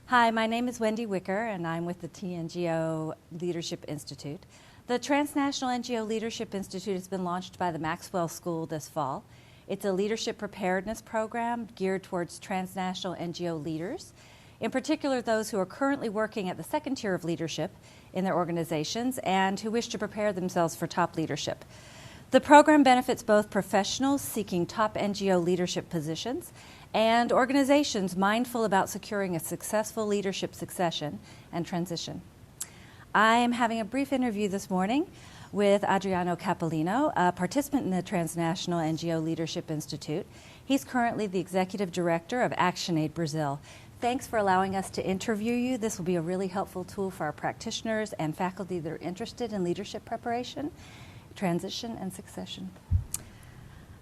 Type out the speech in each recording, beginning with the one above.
Hi, my name is Wendy Wicker, and I'm with the TNGO Leadership Institute. The Transnational NGO Leadership Institute has been launched by the Maxwell School this fall. It's a leadership preparedness program geared towards transnational NGO leaders, in particular those who are currently working at the second tier of leadership in their organizations and who wish to prepare themselves for top leadership. The program benefits both professionals seeking top NGO leadership positions and organizations mindful about securing a successful leadership succession and transition. I am having a brief interview this morning with Adriano Campolina, a participant in the Transnational NGO Leadership Institute. He's currently the Executive Director of ActionAid Brazil. Thanks for allowing us to interview you. This will be a really helpful tool for our practitioners and faculty that are interested in leadership preparation, transition, and succession.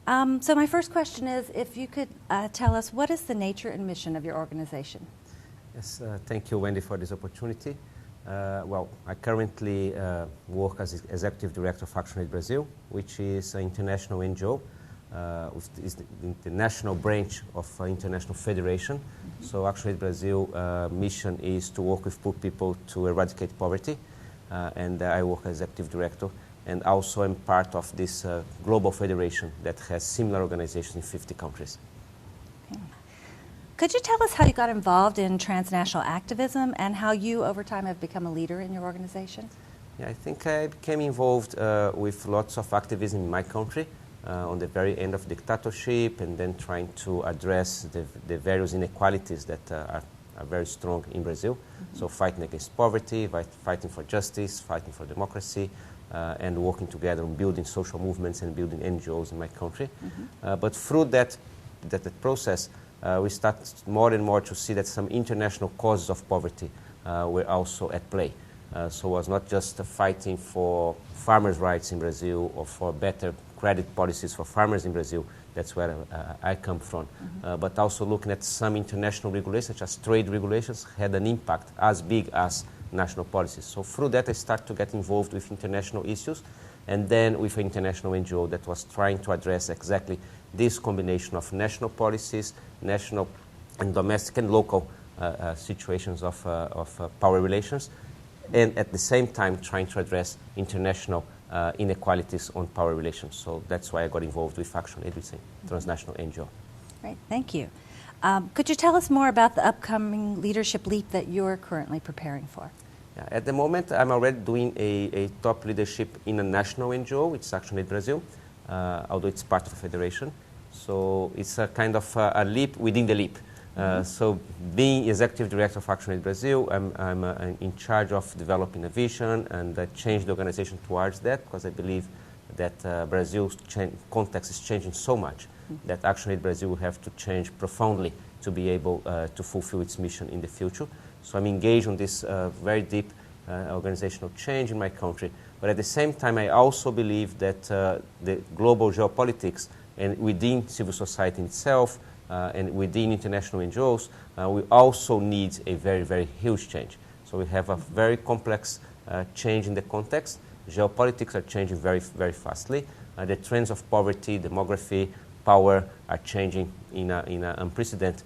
So my first question is, if you could tell us, what is the nature and mission of your organization? Yes, thank you, Wendy, for this opportunity. Well, I currently work as Executive Director of ActionAid Brazil, which is an international NGO, is the national branch of International Federation. So ActionAid Brazil mission is to work with poor people to eradicate poverty, and I work as Executive Director. And also am part of this global federation that has similar organizations in 50 countries. Okay. Could you tell us how you got involved in transnational activism and how you, over time, have become a leader in your organization? Yeah, I think I became involved with lots of activism in my country on the very end of dictatorship, and then trying to address the various inequalities that are very strong in Brazil. Mm-hmm. So fighting against poverty, fighting for justice, fighting for democracy, and working together on building social movements and building NGOs in my country. Mm-hmm. But through that process, we start more and more to see that some international causes of poverty were also at play. So it was not just fighting for farmers' rights in Brazil or for better credit policies for farmers in Brazil. That's where I come from. Mm-hmm. But also looking at some international regulations, such as trade regulations, had an impact as big as national policies. So through that, I started to get involved with international issues, and then with an international NGO that was trying to address exactly this combination of national policies, national and domestic and local situations of power relations, and at the same time trying to address international inequalities on power relations. So that's why I got involved with ActionAid, which is a transnational NGO. Great, thank you. Could you tell us more about the upcoming leadership leap that you're currently preparing for? Yeah, at the moment, I'm already doing a top leadership in a national NGO, which is ActionAid Brazil, although it's part of a federation. So it's a kind of a leap within the leap. So being Executive Director of ActionAid Brazil, I'm in charge of developing a vision and change the organization towards that, because I believe that Brazil's context is changing so much that ActionAid Brazil will have to change profoundly to be able to fulfill its mission in the future. So I'm engaged on this very deep organizational change in my country. But at the same time, I also believe that the global geopolitics and within civil society itself and within international NGOs, we also need a very, very huge change. So we have a very complex change in the context. Geopolitics are changing very, very fastly. The trends of poverty, demography, power are changing in an unprecedented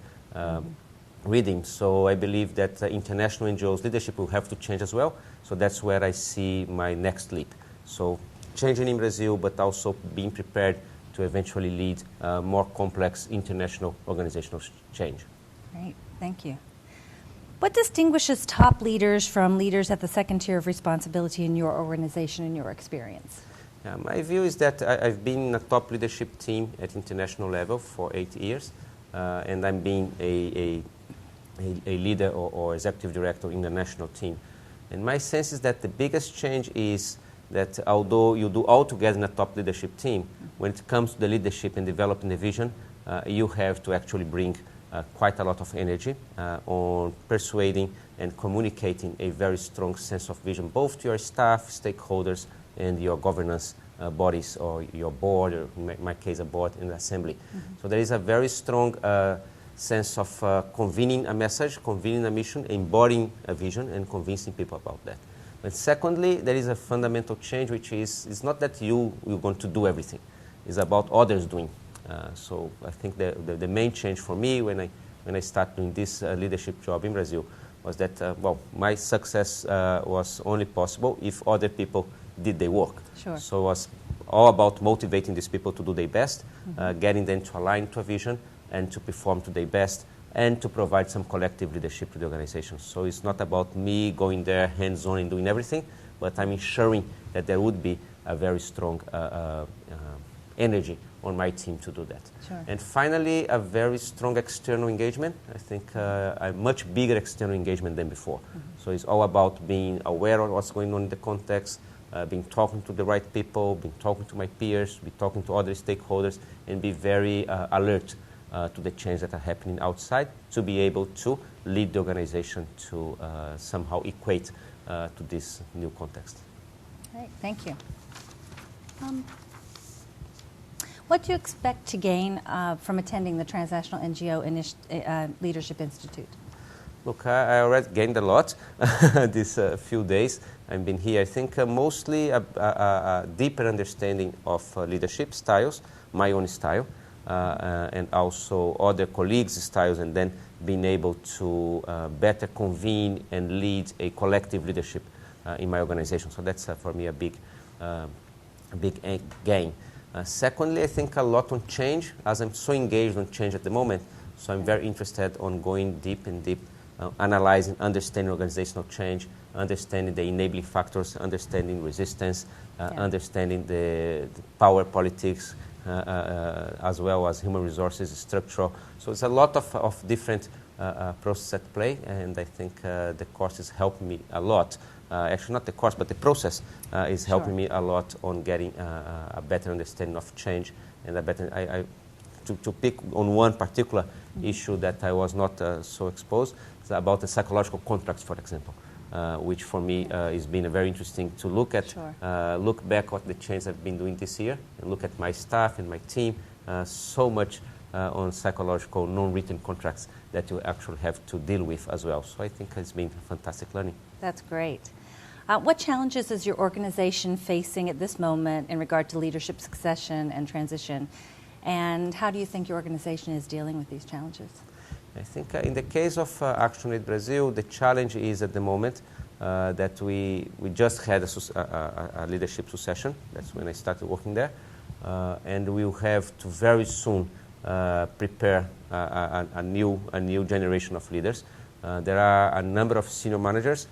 rhythm. So I believe that international NGOs leadership will have to change as well. So that's where I see my next leap. So changing in Brazil, but also being prepared to eventually lead more complex international organizational change. Great, thank you. What distinguishes top leaders from leaders at the second tier of responsibility in your organization, in your experience? My view is that I've been in a top leadership team at international level for 8 years, and I'm being a leader or executive director in the national team. And my sense is that the biggest change is that although you do all together in a top leadership team, when it comes to the leadership and developing the vision, you have to actually bring quite a lot of energy on persuading and communicating a very strong sense of vision, both to your staff, stakeholders, and your governance bodies, or your board, or in my case, a board and assembly. Mm-hmm. So there is a very strong sense of convening a message, convening a mission, embodying a vision, and convincing people about that. But secondly, there is a fundamental change, which is it's not that you're going to do everything. It's about others doing. So I think the main change for me when I when I started doing this leadership job in Brazil was that, my success was only possible if other people did their work. Sure. So it was all about motivating these people to do their best, getting them to align to a vision and to perform to their best, and to provide some collective leadership to the organization. So it's not about me going there hands-on and doing everything, but I'm ensuring that there would be a very strong energy on my team to do that. Sure. And finally, a very strong external engagement. I think a much bigger external engagement than before. So it's all about being aware of what's going on in the context, being talking to the right people, being talking to my peers, be talking to other stakeholders, and be very alert to the changes that are happening outside to be able to lead the organization to somehow equate to this new context. Great, thank you. What do you expect to gain from attending the Transnational NGO Leadership Institute? Look, I already gained a lot these few days. I've been here. I think mostly a deeper understanding of leadership styles, my own style, and also other colleagues' styles, and then being able to better convene and lead a collective leadership in my organization. So that's for me a big gain. Secondly, I think a lot on change, as I'm so engaged on change at the moment, so I'm very interested on going deep, analyzing, understanding organizational change, understanding the enabling factors, understanding resistance, understanding the power politics, as well as human resources, structural. So it's a lot of different processes at play, and I think the courses help me a lot. Actually, not the course, but the process is helping me a lot on getting a better understanding of change and a better. To pick on one particular issue that I was not so exposed, it's about the psychological contracts, for example, which for me has been very interesting to look at, look back at the change I've been doing this year, and look at my staff and my team, so much on psychological non-written contracts that you actually have to deal with as well. So I think it's been fantastic learning. That's great. What challenges is your organization facing at this moment in regard to leadership succession and transition? And how do you think your organization is dealing with these challenges? I think in the case of ActionAid Brazil, the challenge is at the moment that we just had a leadership succession. That's when I started working there. And we will have to very soon prepare a new generation of leaders. There are a number of senior managers,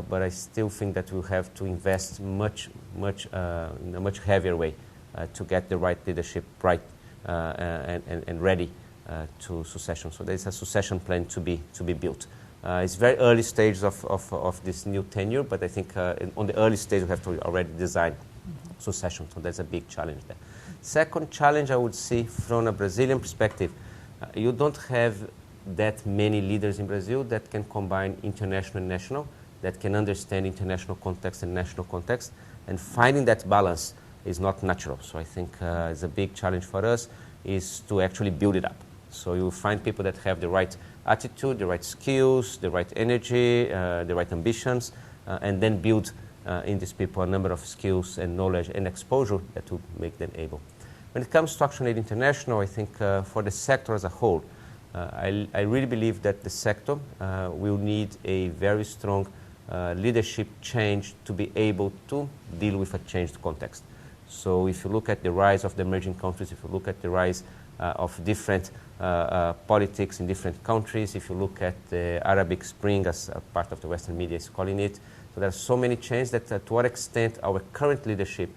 but I still think that we'll have to invest much in a much heavier way to get the right leadership right and ready to succession. So there's a succession plan to be built. It's very early stages of this new tenure, but I think on the early stage we have to already design succession. So that's a big challenge there. Second challenge I would see from a Brazilian perspective, you don't have that many leaders in Brazil that can combine international and national, that can understand international context and national context, and finding that balance is not natural. So I think it's a big challenge for us is to actually build it up. So you find people that have the right attitude, the right skills, the right energy, the right ambitions, and then build in these people a number of skills and knowledge and exposure that will make them able. When it comes to ActionAid International, I think for the sector as a whole, I really believe that the sector will need a very strong leadership change to be able to deal with a changed context. So if you look at the rise of the emerging countries, if you look at the rise of different politics in different countries, if you look at the Arabic Spring, as a part of the Western media is calling it, so there are so many changes that to what extent our current leadership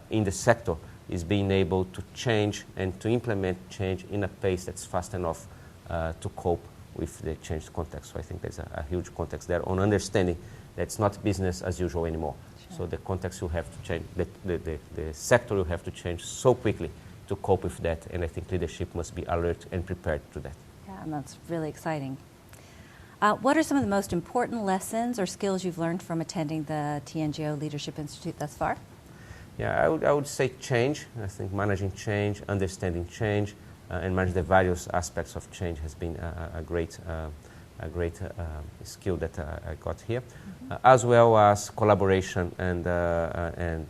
in the sector is being able to change and to implement change in a pace that's fast enough to cope with the changed context. So I think there's a huge context there on understanding that it's not business as usual anymore. Sure. So the context will have to change, the sector will have to change so quickly to cope with that, and I think leadership must be alert and prepared to that. Yeah, and that's really exciting. What are some of the most important lessons or skills you've learned from attending the TNGO Leadership Institute thus far? Yeah, I would say change. I think managing change, understanding change, and manage the various aspects of change has been a great skill that I got here, as well as collaboration and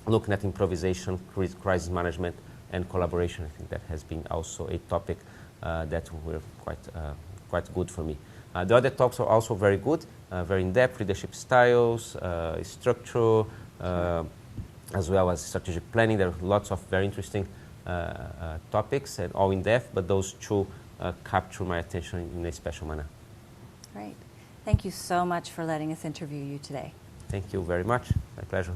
looking at improvisation, crisis management, and collaboration. I think that has been also a topic that were quite good for me. The other talks are also very good, very in-depth, leadership styles, structure, as well as strategic planning. There are lots of very interesting topics and all in-depth, but those two capture my attention in a special manner. Great. Thank you so much for letting us interview you today. Thank you very much. My pleasure.